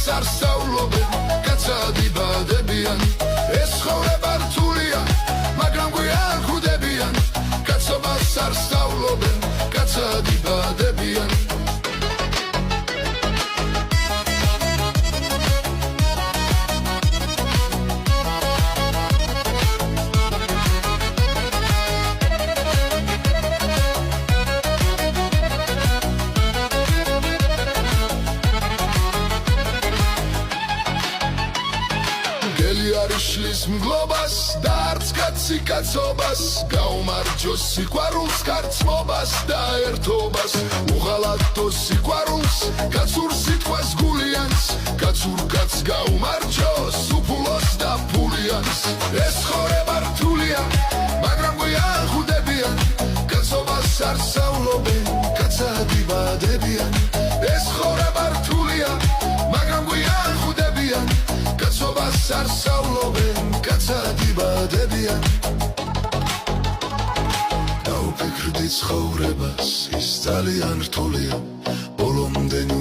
არ სწავლობენ, კაცად იბადებიან. ეს ცხოვრება რთულია, მაგრამ გვიან ხვდებიან. კაცობას არ სწავლობენ, კაცად იბადებიან. Arishlis mglobas, da arts katsi katsobas, gaumarjos sikaruls kartsmobas, da ertobas, ughalatos sikaruls, katsur sitkvas gulians, katsur kats gaumarjos, upulos da pulians. Es khoreba rtulia, magram guyan khudebian, katsobas ar savloben, katsad ibadebian. Es khoreba rtulia, magram guyan khudebian. კაცობას არ სწავლობენ, კაცად იბადებიან. დაუფიქრდი ცხოვრებას, ის ძალიან რთულია, ბოლომდე ნუ